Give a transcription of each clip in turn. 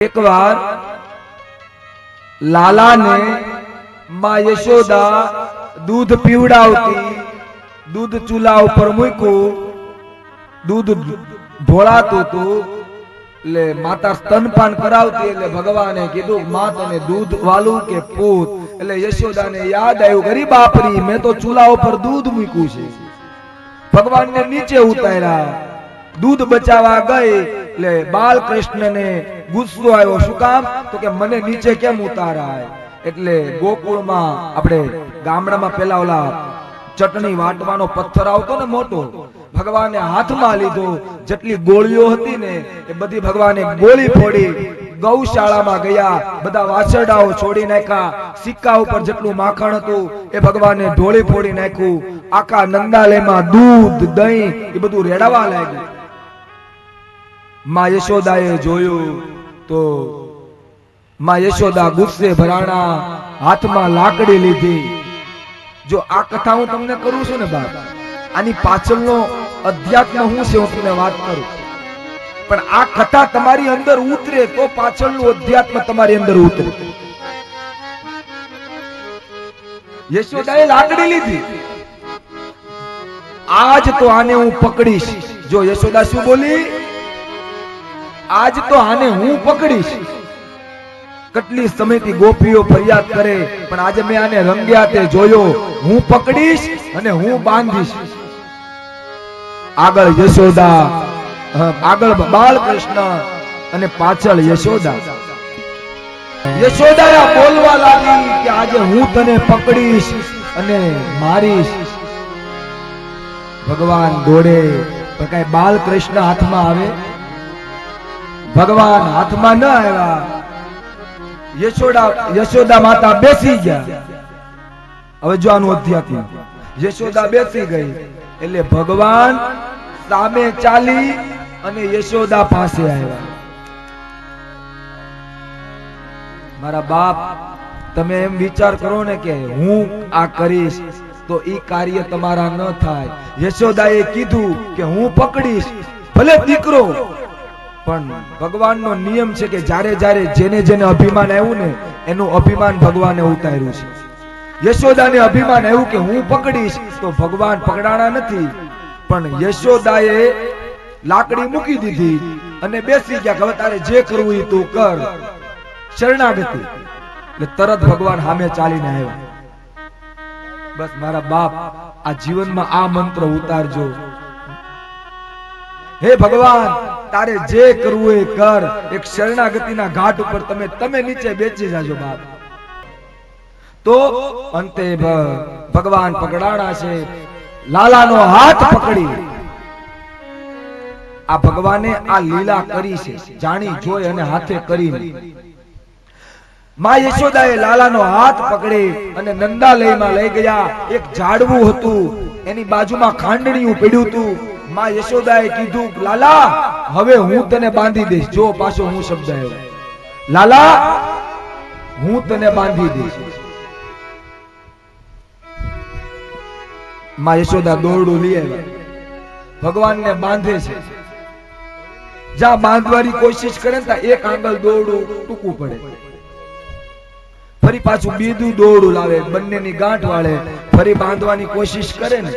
एक बार लाला ने मां यशोदा दूध पीवड़ावती, दूध चूल्हा पर मूक्યું, दूध ઢોળાતું હતું એટલે માતા સ્તનપાન કરાવતી એટલે ભગવાને કીધું માં તને દૂધ વાલું કે પૂત? એટલે યશોદાને યાદ આવ્યું, ગરી બાપરી મેં તો ચૂલ્હા ઉપર દૂધ મૂક્યું છે. ભગવાનને નીચે ઉતાર્યા, दूध बचावा गई એટલે બાલકૃષ્ણને ગુસ્સો આવ્યો. શું કામ? તો કે મને નીચે કેમ ઉતારાય? એટલે ગોકુળમાં આપણે ગામડામાં પેલા ઓલા ચટણી વાટવાનો પથ્થર આવતો ને મોટો, ભગવાને હાથમાં લીધો. જેટલી ગોળીઓ હતી ને એ બધી ભગવાને ગોળી ફોડી. ગૌશાળામાં ગયા, બધા વાછરડાઓ છોડી નાખ્યા. સિક્કા ઉપર જેટલું માખણ હતું એ ભગવાને ઢોળી ફોડી નાખ્યું. આખા નંદાલયમાં દૂધ દહીં એ બધું રેડાવા લાગ્યું. मां यशोदाए जोयु तो मां यशोदा गुस्से भराणा हाथ में लाकड़ी लीधी. जो आ कथा हूं तमने करूं छुं ने बाप, आनी पाछळनो अध्यात्म हूं छे हुं तमने वात करूं, पण आ कथा तमारी अंदर उतरे तो पाछळनो अध्यात्म तमारी अंदर उतरे. यशोदाए लाकड़ी लीधी, आज तो आने हूं पकड़ीश. जो यशोदा शुं बोली? आज तो आने हूं पकड़ीश. कटली समय थी गोपीओ फरियाद करे, पण आज मैं आने रंग्या ते जोयो. हूं पकड़ीश अने हूं बांधीश. आगळ यशोदा, आगळ बालकृष्ण अने पाछळ यशोदा. यशोदा बोलवा लागी कि आज हूं तने पकड़ीश अने मारीश. भगवान दौड़े पण काई बालकृष्ण हाथमां आवे? भगवान हाथ में न आया. यशोदा माता बेसी गया. હવે જો આનું અધ્યાત્મ, યશોદા બેસી ગઈ એટલે ભગવાન સામે ચાલી અને યશોદા પાસે આવ્યા. મારા બાપ, તમે એમ વિચાર કરો ને કે હું આ કરીશ તો ઈ કાર્ય તમારા ન થાય. યશોદાએ કીધું કે હું પકડીશ, ભલે દીકરો, પણ ભગવાનનો નિયમ છે કે જ્યારે જ્યારે જેને જેને અભિમાન આવ્યું ને એનું અભિમાન ભગવાને ઉતાર્યું છે. યશોદાને અભિમાન આવ્યું કે હું પકડીશ તો ભગવાન પકડાણા નથી, પણ યશોદાએ લાકડી મૂકી દીધી અને બેસી ગયા કે હવે તારે જે કરવું એ તું કર, શરણાગતિ. એટલે તરત ભગવાન સામે ચાલીને આવ્યા. બસ મારા બાપ, આ જીવનમાં આ મંત્ર ઉતારજો. હે ભગવાન, તારે જે કરવું એ કર. એક શરણાગતિના ઘાટ ઉપર તમે નીચે બેસી જાજો બાપ. તો અંતે ભગવાન પકડાણા છે. લાલાનો હાથ પકડી આ ભગવાને આ લીલા કરી છે, જાણી જોઈ અને હાથે કરી. માં યશોદાએ લાલાનો હાથ પકડી અને નંદાલયમાં લઈ ગયા. એક ઝાડવું હતું, એની બાજુમાં ખાંડણીયું પડ્યું હતું. માં યશોદાએ કીધું, લાલા હવે હું તને બાંધી દઈશ. જો પાછો હું શબ્દ આવ્યો, લાલા હું તને બાંધી દઈશ. માં યશોદા દોરડું લઈ આવ્યા, ભગવાનને બાંધે છે. જ્યાં બાંધવાની કોશિશ કરે ને ત્યાં એક આંગળ દોરડું ટૂંકું પડે. ફરી પાછું બીજું દોરડું લાવે, બંનેની ગાંઠ વાળે. ફરી બાંધવાની કોશિશ કરે ને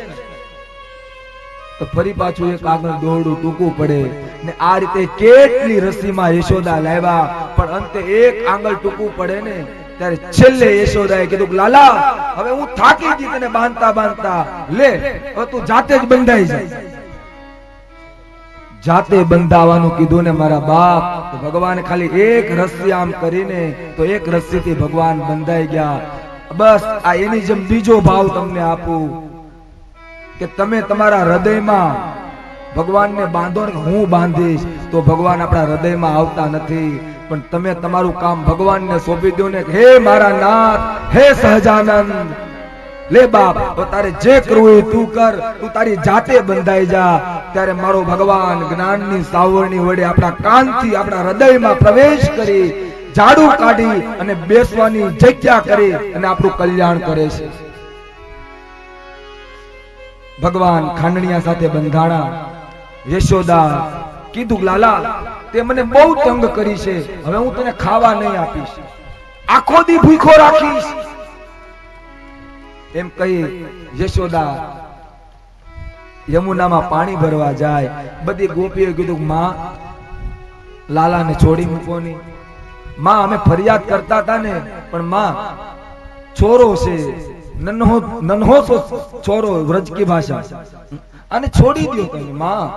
તો ફરી પાછું એક આગળ દોરડું ટૂંકું પડે. ને આ રીતે કેટલી રસીમાં યશોદા લાવ્યા, પણ અંતે એક આંગળ ટૂંકું પડે ને ત્યારે છેલ્લે યશોદાએ કીધું, લાલા હવે હું થાકી ગઈ તને બાંધતા બાંધતા, લે હવે તું જાતે જ બંધાઈ જાય. જાતે બંધાવાનું કીધું ને મારા બાપ, તો ભગવાન ખાલી એક રસ્સી આમ કરીને તો એક રસ્સીથી ભગવાન બંધાઈ ગયા. બસ આ એની જેમ બીજો ભાવ તમને આપું કે તમે તમારા હૃદયમાં ભગવાનને બાંધો ને હું બાંધીશ, તો ભગવાન આપણા હૃદયમાં આવતા નથી. પણ તમે તમારું કામ ભગવાનને સોંપી દો ને, હે મારા નાથ, હે સહજાનંદ, લે બાપ તો તારે જે કરવું એ તું કર, તું તારી જાતે બંધાઈ જા. ત્યારે મારો ભગવાન જ્ઞાનની સાવરણી વડે આપણા કાનથી આપણા હૃદયમાં પ્રવેશ કરી ઝાડુ કાઢી અને બેસવાની જગ્યા કરી અને આપણું કલ્યાણ કરે છે. ભગવાન ખાંડણીયા સાથે બંધાણા. યશોદા કીધું, લાલા તે મને બહુ તંગ કરી છે, હવે હું તને ખાવા નહીં આપીશ, આખો દી ભૂખો રાખીશ. એમ કહી યશોદા યમુનામાં પાણી ભરવા જાય. બધી ગોપીઓએ કીધું, માં લાલાને છોડી મૂકો ની. માં અમે ફરિયાદ કરતા હતા ને, પણ માં છોરો છે, નન્હો છોરો, વ્રજ કી ભાષા, અને છોડી દો તમે માં.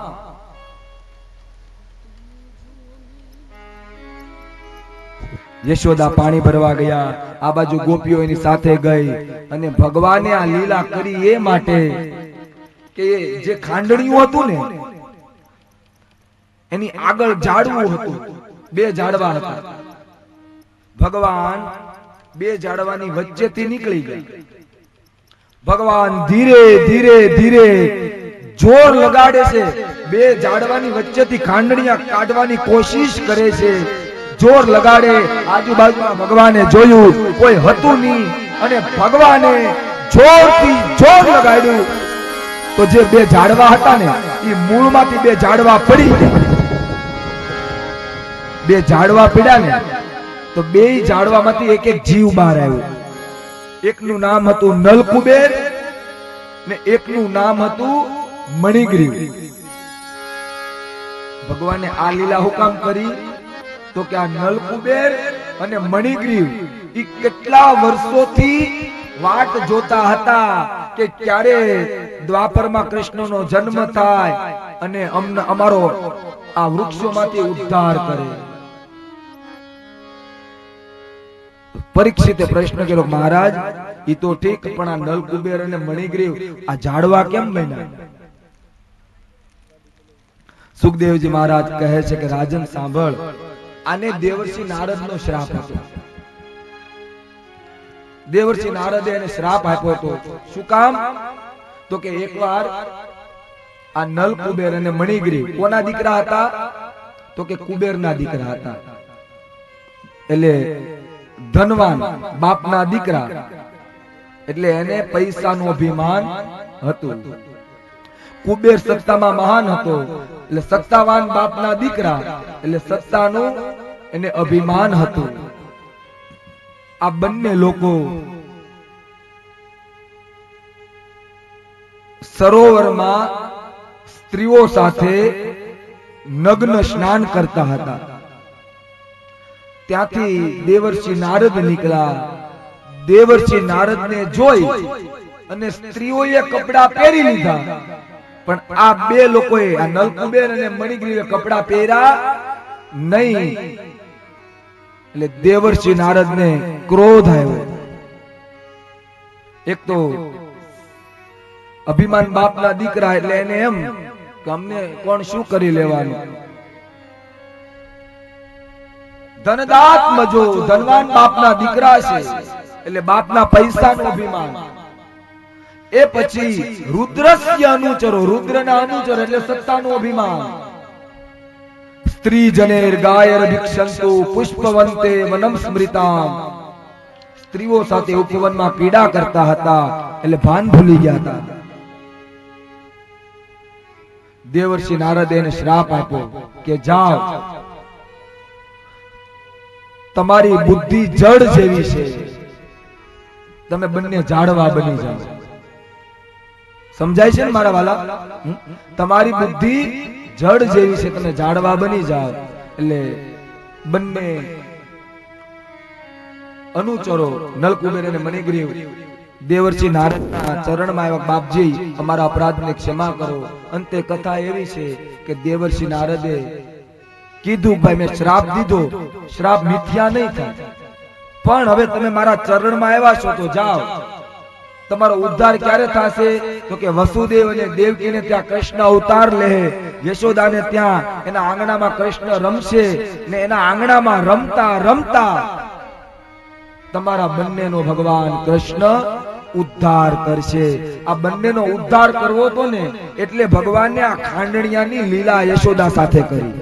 યશોદા પાણી ભરવા ગયા, આ બાજુ ગોપીઓ એની સાથે ગઈ, અને ભગવાને આ લીલા કરી એ માટે કે જે ખાંડણિયું હતું ને એની આગળ ઝાડવું હતું, બે ઝાડવા હતા. ભગવાન બે ઝાડવાની વચ્ચેથી નીકળી ગયા. ભગવાન ધીરે ધીરે ધીરે જોર લગાડે છે, બે ઝાડવાની વચ્ચેથી ખાંડણિયા કાઢવાની કોશિશ કરે છે. જોર લગાડે, આજુબાજુમાં ભગવાને જોયું કોઈ હતું નહીં, અને ભગવાને જોરથી જોર લગાડ્યું તો જે બે ઝાડવા હતા ને એ મૂળમાંથી બે ઝાડવા પડી ગયા. બે ઝાડવા પડ્યા ને તો બે ઝાડવામાંથી એક એક જીવ બહાર આવ્યો. એકનું નામ હતું નલકુબેર ને એકનું નામ હતું મણિગ્રીવ. ભગવાને આ લીલા હુકામ કરી તો કે આ નલકુબેર અને મણિગ્રીવ એ કેટલા વર્ષોથી વાટ જોતા હતા કે ક્યારે દ્વાપરમાં કૃષ્ણનો જન્મ થાય અને અમને અમારો આ વૃક્ષોમાંથી ઉદ્ધાર કરે. પરીક્ષિતે પ્રશ્ન કર્યો, મહારાજ ઈ તો ઠીક, પણ આ નલકુબેર અને મણિગ્રીવ આ ઝાડવા કેમ બન્યા? સુખદેવજી મહારાજ કહે છે કે રાજન સાંભળ, આને દેવર્ષિ નારદનો શ્રાપ હતો. દેવર્ષિ નારદે એને શ્રાપ આપ્યો હતો. શું કામ? તો કે એકવાર આ નલકુબેર અને મણિગ્રીવ કોના દીકરા હતા? તો કે કુબેરના દીકરા હતા. એટલે ધનવાન બાપના દીકરા, એટલે એને પૈસાનું અભિમાન હતું. કુબેર સત્તામાં મહાન હતો, એટલે સત્તાવાન બાપના દીકરા, એટલે સત્તાનું એને અભિમાન હતું. આ બંને લોકો સરોવરમાં સ્ત્રીઓ સાથે નગ્ન સ્નાન કરતા હતા. ત્યાંથી દેવર્ષિ નારદ નીકળ્યા. દેવર્ષિ નારદને જોઈ અને સ્ત્રીઓએ કપડા પહેરી લીધા, પણ આ બે લોકોએ, આ નલકુબેર અને મણિગ્રીવે કપડા પહેર્યા નહીં. એટલે દેવર્ષિ નારદને ક્રોધ આવ્યો. એક તો અભિમાન બાપના દીકરા, એટલે એને એમ કે અમને કોણ શું કરી લેવાનું. ધનદાત મજો, ધનવાન બાપના દીકરા છે, એટલે બાપના પૈસાનું અભિમાન. એ પછી રુદ્રસ્ય અનુચરો, રુદ્રના અનુચરો એટલે સત્તાનું અભિમાન. સ્ત્રી જનેર ગાયર ભિક્ષંતુ પુષ્પવંતે વનમ સ્મૃતામ. સ્ત્રીઓ સાથે ઉપવનમાં પીડા કરતા હતા, એટલે ભાન ભૂલી ગયા હતા. દેવર્ષિ નારદે એને શ્રાપ આપ્યો કે જાઓ, તમારી બુદ્ધિ જળ જેવી છે, તમે બંને ઝાડવા બની જાઓ. સમજાય છે ને મારા વાલા? તમારી બુદ્ધિ જળ જેવી છે, તમે ઝાડવા બની જાઓ. એટલે બંને અનુચરો નલકુબેર અને મણિગ્રીવ દેવર્ષિ નારદના ચરણમાં આવ્યા, બાપજી અમારા અપરાધને ક્ષમા કરો. અંતે કથા એવી છે કે દેવર્ષિ નારદે કીધું, ભાઈ મેં શ્રાપ દીધો, શ્રાપ મિથ્યા નહીં થાય, પણ હવે તમે મારા ચરણમાં આવ્યા છો તો જાઓ. તમારો ઉદ્ધાર ક્યારે થશે? તો કે વસુદેવ અને દેવકીને ત્યાં કૃષ્ણ અવતાર લે, યશોદાને ત્યાં એના આંગણામાં કૃષ્ણ રમશે, ને એના આંગણામાં રમતા રમતા તમારા બંનેનો ભગવાન કૃષ્ણ ઉદ્ધાર કરશે. આ બંનેનો ઉદ્ધાર કરવો તો ને એટલે ભગવાનને આ ખાંડણિયાની લીલા યશોદા સાથે કરી.